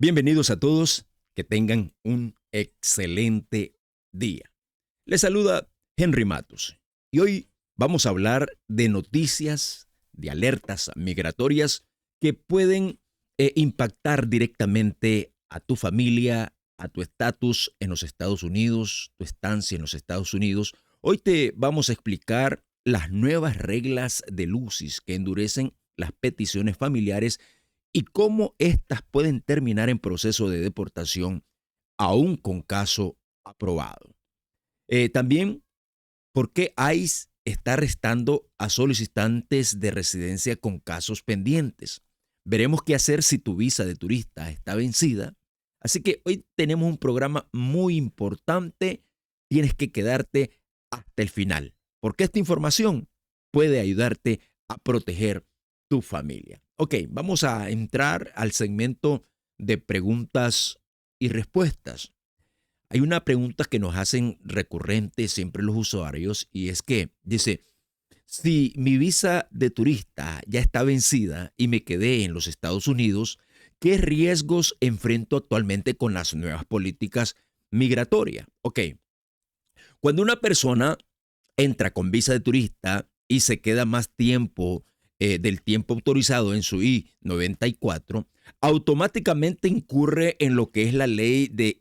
Bienvenidos a todos, que tengan un excelente día. Les saluda Henry Matos y hoy vamos a hablar de noticias, de alertas migratorias que pueden impactar directamente a tu familia, a tu estatus en los Estados Unidos, tu estancia en los Estados Unidos. Hoy te vamos a explicar las nuevas reglas de LUCIS que endurecen las peticiones familiares y cómo éstas pueden terminar en proceso de deportación aún con caso aprobado. También, ¿por qué ICE está arrestando a solicitantes de residencia con casos pendientes? Veremos qué hacer si tu visa de turista está vencida. Así que hoy tenemos un programa muy importante. Tienes que quedarte hasta el final, porque esta información puede ayudarte a proteger tu familia. Ok, vamos a entrar al segmento de preguntas y respuestas. Hay una pregunta que nos hacen recurrente siempre los usuarios y es que dice, si mi visa de turista ya está vencida y me quedé en los Estados Unidos, ¿qué riesgos enfrento actualmente con las nuevas políticas migratorias? Ok, cuando una persona entra con visa de turista y se queda más tiempo del tiempo autorizado en su I-94, automáticamente incurre en lo que es la ley de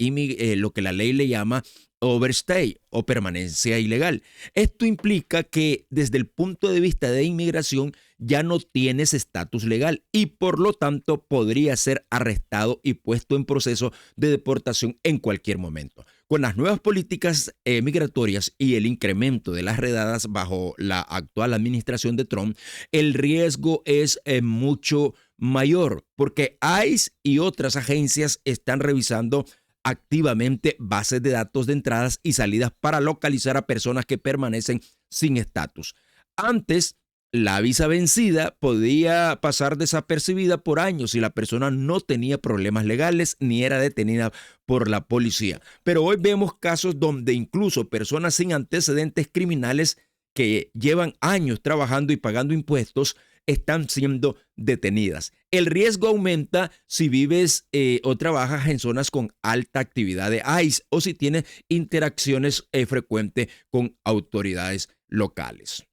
lo que la ley le llama overstay o permanencia ilegal. Esto implica que desde el punto de vista de inmigración ya no tienes estatus legal y por lo tanto podría ser arrestado y puesto en proceso de deportación en cualquier momento. Con las nuevas políticas migratorias y el incremento de las redadas bajo la actual administración de Trump, el riesgo es mucho mayor porque ICE y otras agencias están revisando activamente bases de datos de entradas y salidas para localizar a personas que permanecen sin estatus. Antes, la visa vencida podía pasar desapercibida por años si la persona no tenía problemas legales ni era detenida por la policía. Pero hoy vemos casos donde incluso personas sin antecedentes criminales que llevan años trabajando y pagando impuestos están siendo detenidas. El riesgo aumenta si vives o trabajas en zonas con alta actividad de ICE o si tienes interacciones frecuentes con autoridades locales.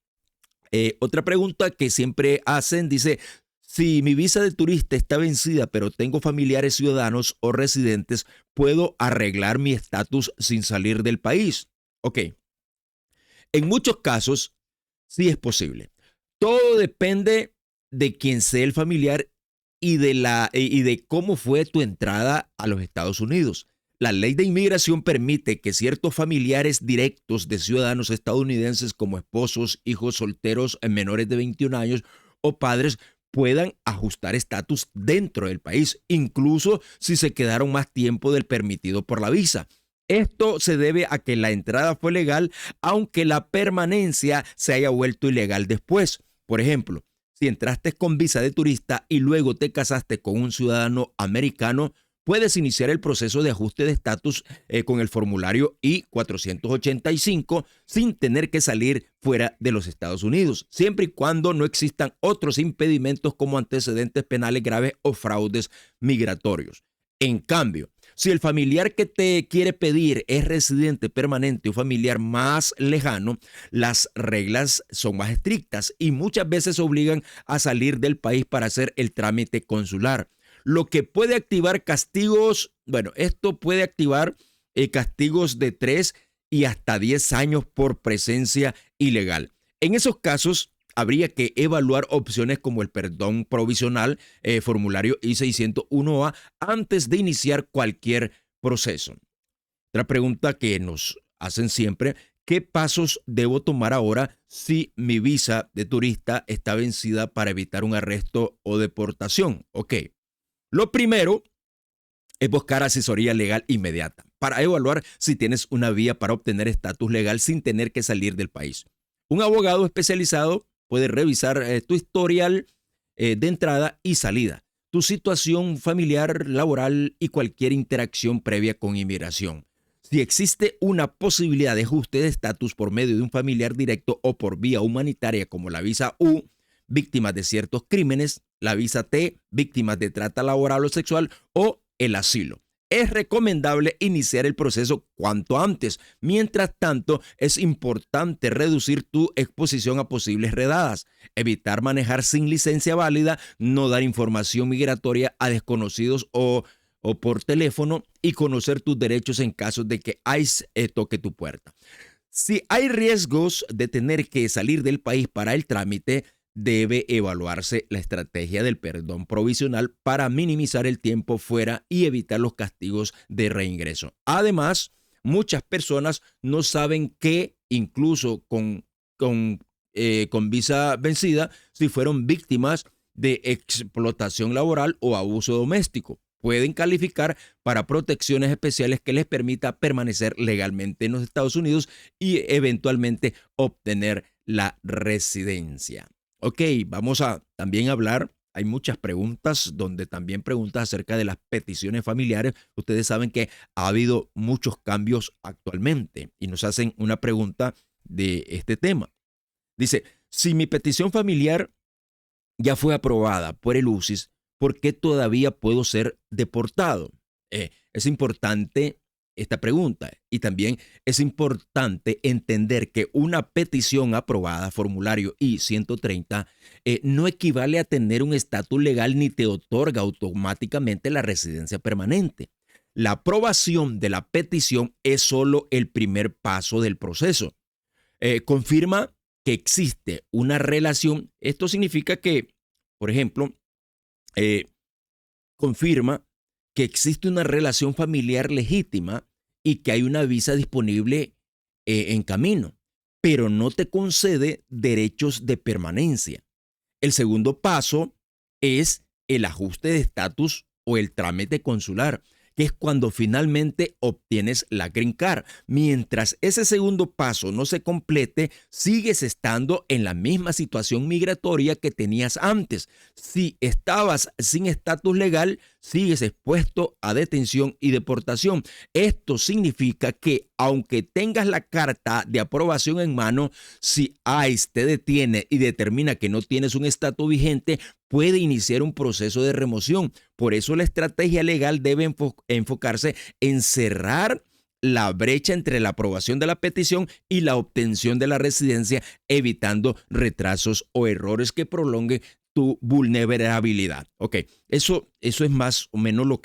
Otra pregunta que siempre hacen dice, si mi visa de turista está vencida pero tengo familiares ciudadanos o residentes, ¿puedo arreglar mi estatus sin salir del país? Ok, en muchos casos sí es posible. Todo depende de quién sea el familiar y de cómo fue tu entrada a los Estados Unidos. La ley de inmigración permite que ciertos familiares directos de ciudadanos estadounidenses como esposos, hijos solteros menores de 21 años o padres puedan ajustar estatus dentro del país, incluso si se quedaron más tiempo del permitido por la visa. Esto se debe a que la entrada fue legal, aunque la permanencia se haya vuelto ilegal después. Por ejemplo, si entraste con visa de turista y luego te casaste con un ciudadano americano, puedes iniciar el proceso de ajuste de estatus con el formulario I-485 sin tener que salir fuera de los Estados Unidos, siempre y cuando no existan otros impedimentos como antecedentes penales graves o fraudes migratorios. En cambio, si el familiar que te quiere pedir es residente permanente o familiar más lejano, las reglas son más estrictas y muchas veces obligan a salir del país para hacer el trámite consular. Lo que puede activar castigos, bueno, esto puede activar castigos de 3 y hasta 10 años por presencia ilegal. En esos casos, habría que evaluar opciones como el perdón provisional, formulario I-601A, antes de iniciar cualquier proceso. Otra pregunta que nos hacen siempre, ¿qué pasos debo tomar ahora si mi visa de turista está vencida para evitar un arresto o deportación? Ok, lo primero es buscar asesoría legal inmediata para evaluar si tienes una vía para obtener estatus legal sin tener que salir del país. Un abogado especializado puede revisar tu historial de entrada y salida, tu situación familiar, laboral y cualquier interacción previa con inmigración. Si existe una posibilidad de ajuste de estatus por medio de un familiar directo o por vía humanitaria como la visa U, víctimas de ciertos crímenes, la visa T, víctimas de trata laboral o sexual, o el asilo. Es recomendable iniciar el proceso cuanto antes. Mientras tanto, es importante reducir tu exposición a posibles redadas, evitar manejar sin licencia válida, no dar información migratoria a desconocidos o por teléfono y conocer tus derechos en caso de que ICE toque tu puerta. Si hay riesgos de tener que salir del país para el trámite, debe evaluarse la estrategia del perdón provisional para minimizar el tiempo fuera y evitar los castigos de reingreso. Además, muchas personas no saben que incluso con visa vencida, si fueron víctimas de explotación laboral o abuso doméstico, pueden calificar para protecciones especiales que les permita permanecer legalmente en los Estados Unidos y eventualmente obtener la residencia. Ok, vamos a también hablar, hay muchas preguntas, donde también preguntas acerca de las peticiones familiares. Ustedes saben que ha habido muchos cambios actualmente y nos hacen una pregunta de este tema. Dice, si mi petición familiar ya fue aprobada por el UCIS, ¿por qué todavía puedo ser deportado? Es importante esta pregunta y también es importante entender que una petición aprobada, formulario I-130, no equivale a tener un estatus legal ni te otorga automáticamente la residencia permanente. La aprobación de la petición es solo el primer paso del proceso. Confirma que existe una relación. Esto significa que, por ejemplo, confirma que existe una relación familiar legítima y que hay una visa disponible en camino, pero no te concede derechos de permanencia. El segundo paso es el ajuste de estatus o el trámite consular, que es cuando finalmente obtienes la Green Card. Mientras ese segundo paso no se complete, sigues estando en la misma situación migratoria que tenías antes. Si estabas sin estatus legal, sigues expuesto a detención y deportación. Esto significa que aunque tengas la carta de aprobación en mano, si ICE te detiene y determina que no tienes un estatus vigente, puede iniciar un proceso de remoción. Por eso la estrategia legal debe enfocarse en cerrar la brecha entre la aprobación de la petición y la obtención de la residencia, evitando retrasos o errores que prolonguen tu vulnerabilidad. Ok, eso es más o menos lo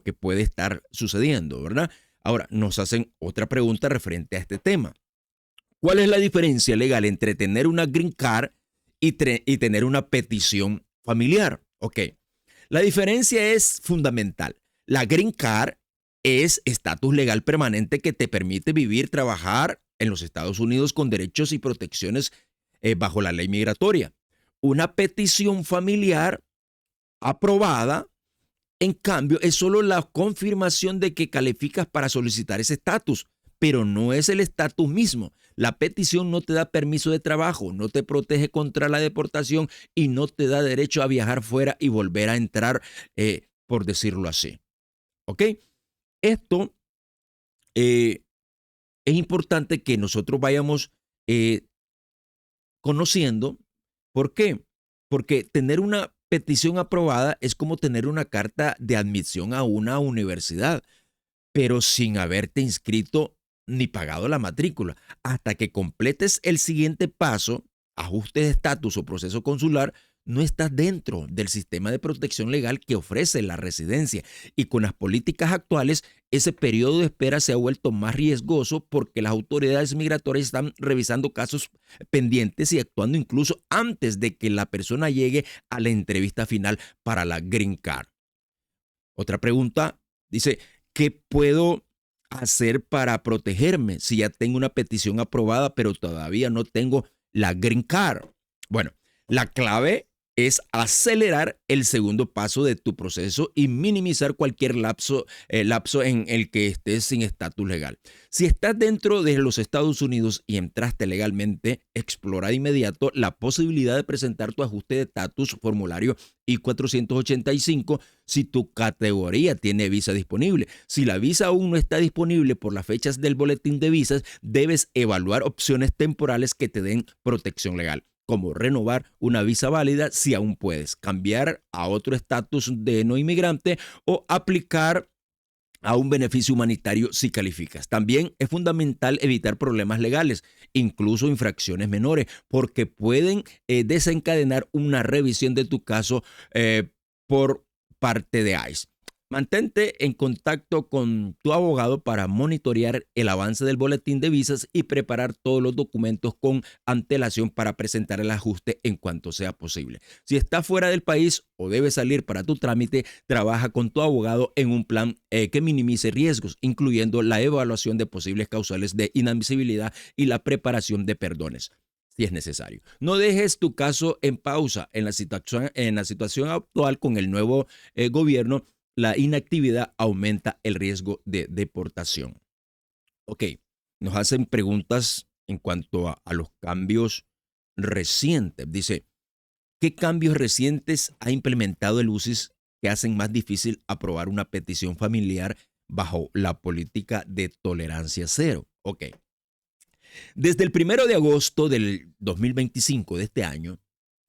que puede estar sucediendo, ¿verdad? Ahora, nos hacen otra pregunta referente a este tema. ¿Cuál es la diferencia legal entre tener una Green Card y tener una petición familiar? Ok, la diferencia es fundamental. La Green Card es estatus legal permanente que te permite vivir, trabajar en los Estados Unidos con derechos y protecciones bajo la ley migratoria. Una petición familiar aprobada, en cambio, es solo la confirmación de que calificas para solicitar ese estatus, pero no es el estatus mismo. La petición no te da permiso de trabajo, no te protege contra la deportación y no te da derecho a viajar fuera y volver a entrar, por decirlo así. ¿Ok? Esto es importante que nosotros vayamos conociendo. ¿Por qué? Porque tener una petición aprobada es como tener una carta de admisión a una universidad, pero sin haberte inscrito ni pagado la matrícula. Hasta que completes el siguiente paso, ajuste de estatus o proceso consular, no estás dentro del sistema de protección legal que ofrece la residencia. Y con las políticas actuales, ese periodo de espera se ha vuelto más riesgoso porque las autoridades migratorias están revisando casos pendientes y actuando incluso antes de que la persona llegue a la entrevista final para la Green Card. Otra pregunta dice, ¿qué puedo hacer para protegerme si ya tengo una petición aprobada pero todavía no tengo la Green Card? Bueno, la clave es acelerar el segundo paso de tu proceso y minimizar cualquier lapso en el que estés sin estatus legal. Si estás dentro de los Estados Unidos y entraste legalmente, explora de inmediato la posibilidad de presentar tu ajuste de estatus formulario I-485 si tu categoría tiene visa disponible. Si la visa aún no está disponible por las fechas del boletín de visas, debes evaluar opciones temporales que te den protección legal. como renovar una visa válida si aún puedes, cambiar a otro estatus de no inmigrante o aplicar a un beneficio humanitario si calificas. También es fundamental evitar problemas legales, incluso infracciones menores, porque pueden desencadenar una revisión de tu caso por parte de ICE. Mantente en contacto con tu abogado para monitorear el avance del boletín de visas y preparar todos los documentos con antelación para presentar el ajuste en cuanto sea posible. Si estás fuera del país o debes salir para tu trámite, trabaja con tu abogado en un plan que minimice riesgos, incluyendo la evaluación de posibles causales de inadmisibilidad y la preparación de perdones si es necesario. No dejes tu caso en pausa. En la situación actual con el nuevo gobierno, la inactividad aumenta el riesgo de deportación. Ok, nos hacen preguntas en cuanto a los cambios recientes. Dice, ¿qué cambios recientes ha implementado el UCIS que hacen más difícil aprobar una petición familiar bajo la política de tolerancia cero? Ok, desde el 1 de agosto del 2025 de este año,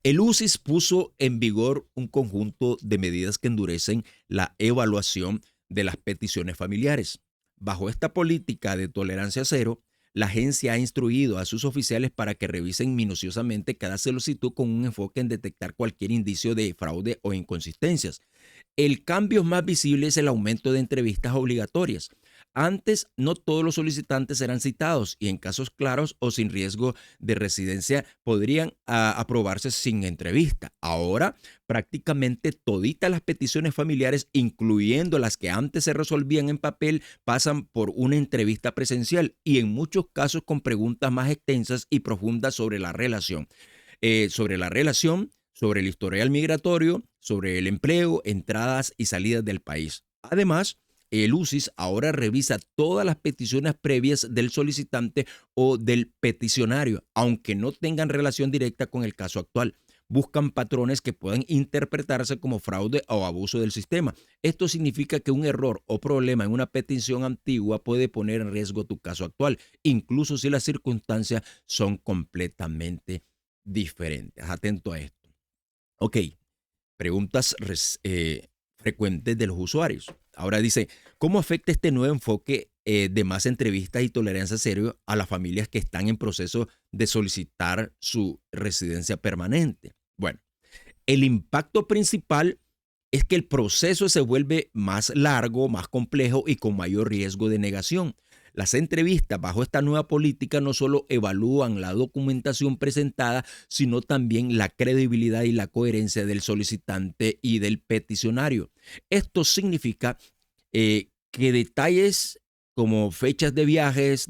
el UCIS puso en vigor un conjunto de medidas que endurecen la evaluación de las peticiones familiares. Bajo esta política de tolerancia cero, la agencia ha instruido a sus oficiales para que revisen minuciosamente cada solicitud con un enfoque en detectar cualquier indicio de fraude o inconsistencias. El cambio más visible es el aumento de entrevistas obligatorias. Antes, no todos los solicitantes eran citados y en casos claros o sin riesgo de residencia podrían aprobarse sin entrevista. Ahora, prácticamente toditas las peticiones familiares, incluyendo las que antes se resolvían en papel, pasan por una entrevista presencial y en muchos casos con preguntas más extensas y profundas sobre la relación. Sobre el historial migratorio, sobre el empleo, entradas y salidas del país. Además, el UCIS ahora revisa todas las peticiones previas del solicitante o del peticionario, aunque no tengan relación directa con el caso actual. Buscan patrones que puedan interpretarse como fraude o abuso del sistema. Esto significa que un error o problema en una petición antigua puede poner en riesgo tu caso actual, incluso si las circunstancias son completamente diferentes. Atento a esto. Ok, preguntas frecuentes de los usuarios. Ahora dice, ¿cómo afecta este nuevo enfoque de más entrevistas y tolerancia cero a las familias que están en proceso de solicitar su residencia permanente? Bueno, el impacto principal es que el proceso se vuelve más largo, más complejo y con mayor riesgo de negación. Las entrevistas bajo esta nueva política no solo evalúan la documentación presentada, sino también la credibilidad y la coherencia del solicitante y del peticionario. Esto significa que detalles como fechas de viajes,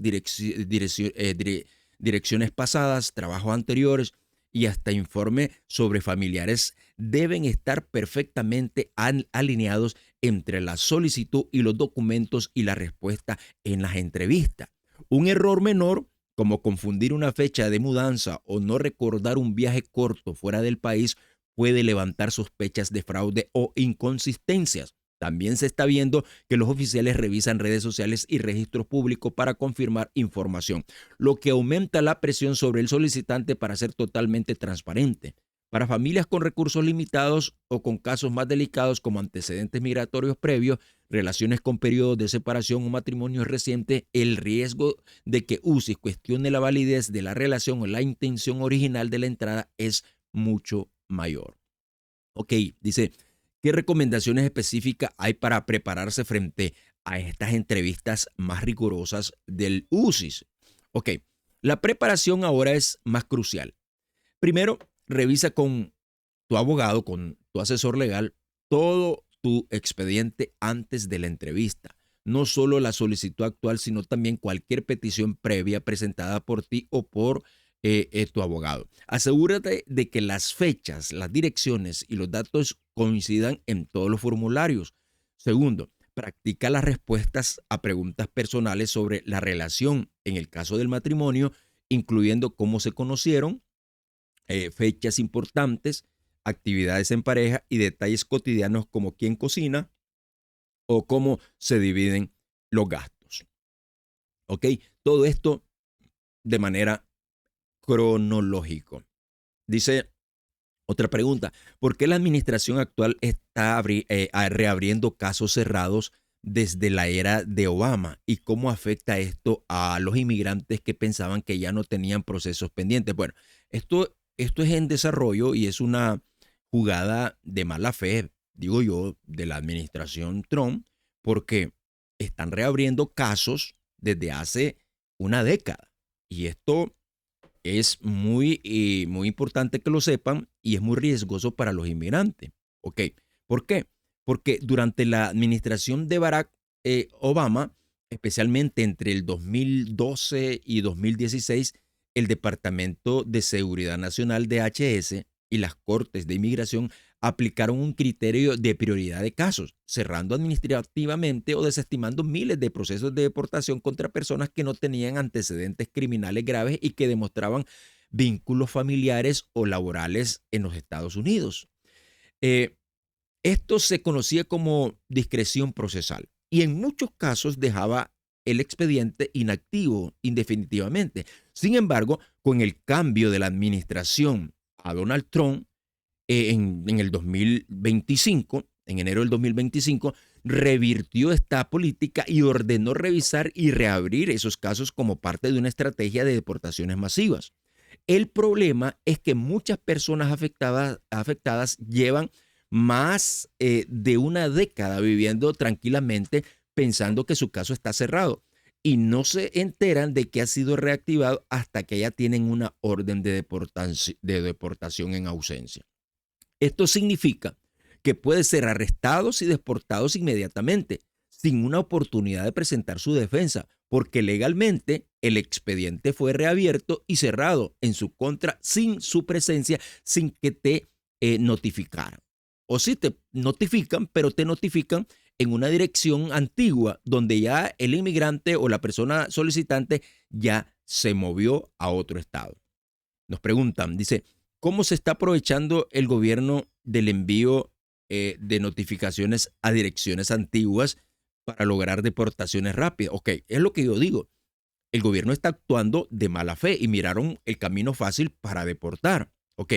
direcciones pasadas, trabajos anteriores y hasta informe sobre familiares deben estar perfectamente alineados entre la solicitud y los documentos y la respuesta en las entrevistas. Un error menor, como confundir una fecha de mudanza o no recordar un viaje corto fuera del país, puede levantar sospechas de fraude o inconsistencias. También se está viendo que los oficiales revisan redes sociales y registros públicos para confirmar información, lo que aumenta la presión sobre el solicitante para ser totalmente transparente. Para familias con recursos limitados o con casos más delicados como antecedentes migratorios previos, relaciones con periodos de separación o matrimonios recientes, el riesgo de que UCIS cuestione la validez de la relación o la intención original de la entrada es mucho mayor. Ok, dice, ¿qué recomendaciones específicas hay para prepararse frente a estas entrevistas más rigurosas del UCIS? Ok, la preparación ahora es más crucial. Primero, revisa con tu abogado, con tu asesor legal, todo tu expediente antes de la entrevista. No solo la solicitud actual, sino también cualquier petición previa presentada por ti o por tu abogado. Asegúrate de que las fechas, las direcciones y los datos coincidan en todos los formularios. Segundo, practica las respuestas a preguntas personales sobre la relación en el caso del matrimonio, incluyendo cómo se conocieron, fechas importantes, actividades en pareja y detalles cotidianos como quién cocina o cómo se dividen los gastos. ¿Ok? Todo esto de manera cronológica. Dice otra pregunta, ¿por qué la administración actual está reabriendo casos cerrados desde la era de Obama? ¿Y cómo afecta esto a los inmigrantes que pensaban que ya no tenían procesos pendientes? Bueno, esto es en desarrollo y es una jugada de mala fe, digo yo, de la administración Trump, porque están reabriendo casos desde hace una década. Y esto es muy importante que lo sepan y es muy riesgoso para los inmigrantes. ¿Ok? ¿Por qué? Porque durante la administración de Barack Obama, especialmente entre el 2012 y 2016, el Departamento de Seguridad Nacional de HS y las Cortes de Inmigración aplicaron un criterio de prioridad de casos, cerrando administrativamente o desestimando miles de procesos de deportación contra personas que no tenían antecedentes criminales graves y que demostraban vínculos familiares o laborales en los Estados Unidos. Eh, Esto se conocía como discreción procesal y en muchos casos dejaba el expediente inactivo indefinitivamente. Sin embargo, con el cambio de la administración a Donald Trump, en el 2025, en enero del 2025, revirtió esta política y ordenó revisar y reabrir esos casos como parte de una estrategia de deportaciones masivas. El problema es que muchas personas afectadas llevan más de una década viviendo tranquilamente pensando que su caso está cerrado y no se enteran de que ha sido reactivado hasta que ya tienen una orden de deportación en ausencia. Esto significa que pueden ser arrestados y deportados inmediatamente, sin una oportunidad de presentar su defensa, porque legalmente el expediente fue reabierto y cerrado en su contra sin su presencia, sin que te notificaran. O si te notifican, pero te notifican en una dirección antigua donde ya el inmigrante o la persona solicitante ya se movió a otro estado. Nos preguntan, dice, ¿cómo se está aprovechando el gobierno del envío de notificaciones a direcciones antiguas para lograr deportaciones rápidas? Ok, es lo que yo digo. El gobierno está actuando de mala fe y miraron el camino fácil para deportar. Ok,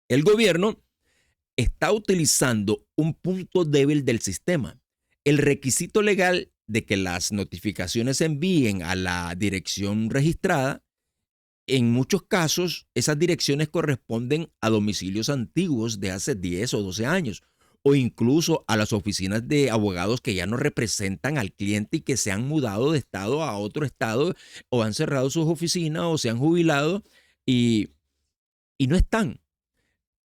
el gobierno está utilizando un punto débil del sistema. El requisito legal de que las notificaciones se envíen a la dirección registrada. En muchos casos, esas direcciones corresponden a domicilios antiguos de hace 10 o 12 años, o incluso a las oficinas de abogados que ya no representan al cliente y que se han mudado de estado a otro estado o han cerrado sus oficinas o se han jubilado y, y no están.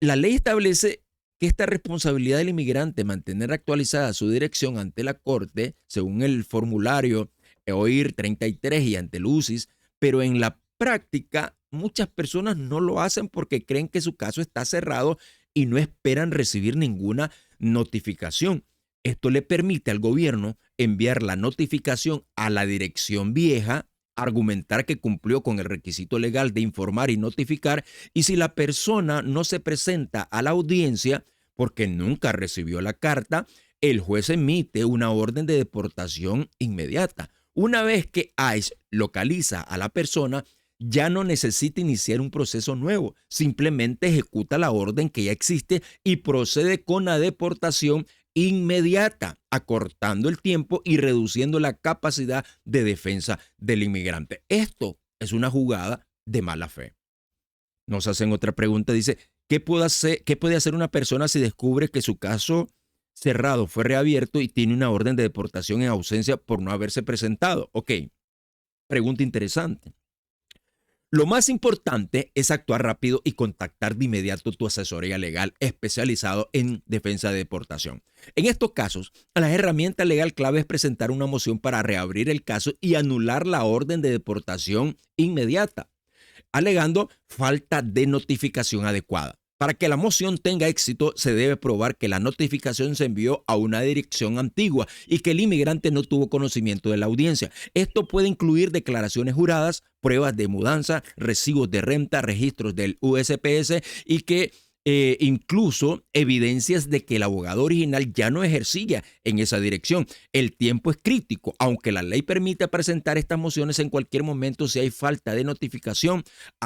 La ley establece que esta responsabilidad del inmigrante mantener actualizada su dirección ante la Corte, según el formulario OIR 33 y ante el UCIS, pero en la práctica, muchas personas no lo hacen porque creen que su caso está cerrado y no esperan recibir ninguna notificación. Esto le permite al gobierno enviar la notificación a la dirección vieja, argumentar que cumplió con el requisito legal de informar y notificar, y si la persona no se presenta a la audiencia porque nunca recibió la carta, el juez emite una orden de deportación inmediata. Una vez que ICE localiza a la persona, ya no necesita iniciar un proceso nuevo, simplemente ejecuta la orden que ya existe y procede con la deportación inmediata, acortando el tiempo y reduciendo la capacidad de defensa del inmigrante. Esto es una jugada de mala fe. Nos hacen otra pregunta, dice, ¿qué puede hacer una persona si descubre que su caso cerrado fue reabierto y tiene una orden de deportación en ausencia por no haberse presentado? Ok, pregunta interesante. Lo más importante es actuar rápido y contactar de inmediato tu asesoría legal especializado en defensa de deportación. En estos casos, la herramienta legal clave es presentar una moción para reabrir el caso y anular la orden de deportación inmediata, alegando falta de notificación adecuada. Para que la moción tenga éxito, se debe probar que la notificación se envió a una dirección antigua y que el inmigrante no tuvo conocimiento de la audiencia. Esto puede incluir declaraciones juradas, pruebas de mudanza, recibos de renta, registros del USPS y que incluso evidencias de que el abogado original ya no ejercía en esa dirección. El tiempo es crítico, aunque la ley permite presentar estas mociones en cualquier momento si hay falta de notificación.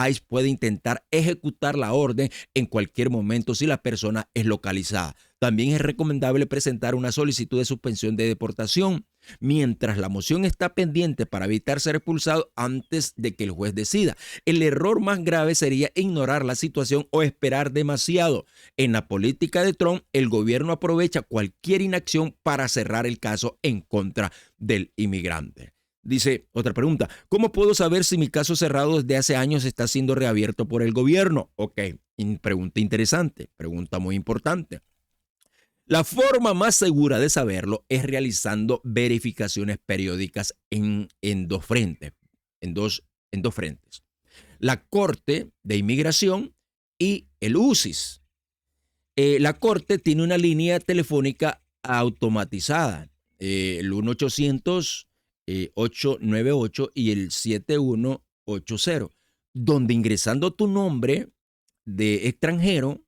ICE puede intentar ejecutar la orden en cualquier momento si la persona es localizada. También es recomendable presentar una solicitud de suspensión de deportación mientras la moción está pendiente para evitar ser expulsado antes de que el juez decida. El error más grave sería ignorar la situación o esperar demasiado. En la política de Trump, el gobierno aprovecha cualquier inacción para cerrar el caso en contra del inmigrante. Dice otra pregunta, ¿cómo puedo saber si mi caso cerrado desde hace años está siendo reabierto por el gobierno? Ok, pregunta interesante, pregunta muy importante. La forma más segura de saberlo es realizando verificaciones periódicas en dos frentes, en dos frentes. La Corte de Inmigración y el UCIS. La Corte tiene una línea telefónica automatizada, el 1-800-898 y el 7180, donde ingresando tu nombre de extranjero,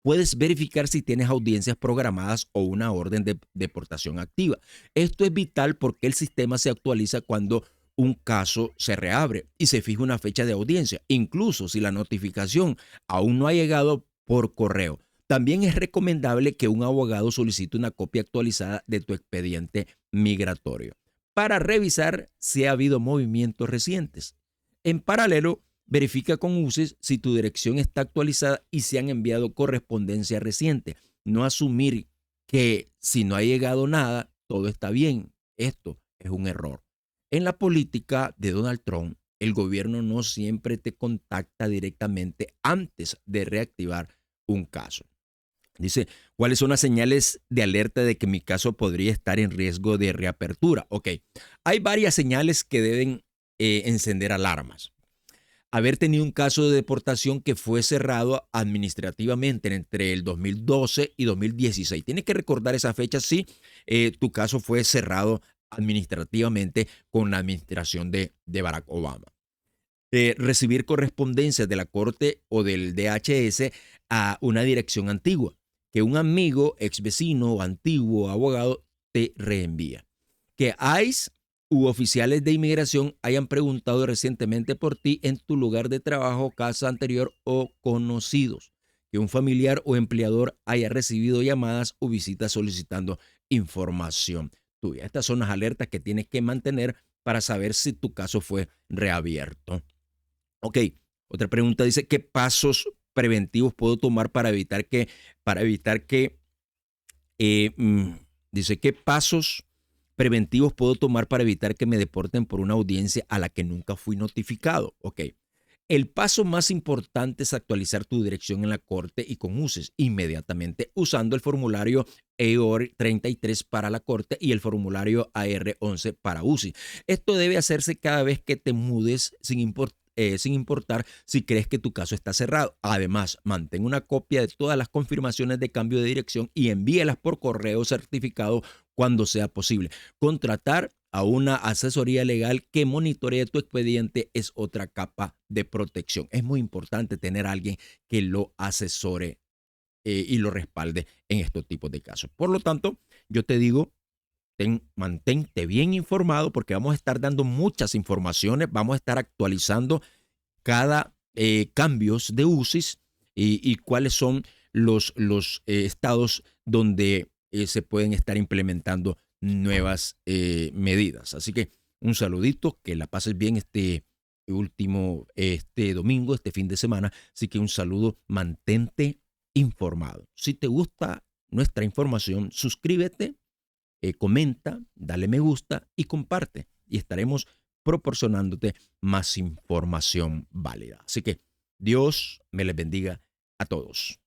puedes verificar si tienes audiencias programadas o una orden de deportación activa. Esto es vital porque el sistema se actualiza cuando un caso se reabre y se fija una fecha de audiencia, incluso si la notificación aún no ha llegado por correo. También es recomendable que un abogado solicite una copia actualizada de tu expediente migratorio para revisar si ha habido movimientos recientes. En paralelo, verifica con UCIS si tu dirección está actualizada y si han enviado correspondencia reciente. No asumir que si no ha llegado nada, todo está bien. Esto es un error. En la política de Donald Trump, el gobierno no siempre te contacta directamente antes de reactivar un caso. Dice, ¿cuáles son las señales de alerta de que mi caso podría estar en riesgo de reapertura? Ok, hay varias señales que deben encender alarmas. Haber tenido un caso de deportación que fue cerrado administrativamente entre el 2012 y 2016. Tienes que recordar esa fecha si tu caso fue cerrado administrativamente con la administración de Barack Obama. Recibir correspondencias de la Corte o del DHS a una dirección antigua, que un amigo, ex vecino o antiguo abogado te reenvía. Que ICE u oficiales de inmigración hayan preguntado recientemente por ti en tu lugar de trabajo, casa anterior o conocidos. Que un familiar o empleador haya recibido llamadas o visitas solicitando información tuya. Estas son las alertas que tienes que mantener para saber si tu caso fue reabierto. Ok, otra pregunta dice, ¿qué pasos preventivos puedo tomar para evitar que dice, ¿qué pasos preventivos puedo tomar para evitar que me deporten por una audiencia a la que nunca fui notificado? Ok. El paso más importante es actualizar tu dirección en la corte y con UCIS inmediatamente usando el formulario EOR 33 para la corte y el formulario AR 11 para UCIS. Esto debe hacerse cada vez que te mudes sin importar si crees que tu caso está cerrado. Además, mantén una copia de todas las confirmaciones de cambio de dirección y envíalas por correo certificado cuando sea posible. Contratar a una asesoría legal que monitoree tu expediente es otra capa de protección. Es muy importante tener a alguien que lo asesore y lo respalde en estos tipos de casos. Por lo tanto, yo te digo, mantente bien informado porque vamos a estar dando muchas informaciones, vamos a estar actualizando cada cambios de UCIS y cuáles son los estados donde se pueden estar implementando nuevas medidas. Así que un saludito, que la pases bien este domingo, este fin de semana. Así que un saludo, mantente informado. Si te gusta nuestra información, suscríbete, comenta, dale me gusta y comparte. Y estaremos proporcionándote más información válida. Así que Dios me les bendiga a todos.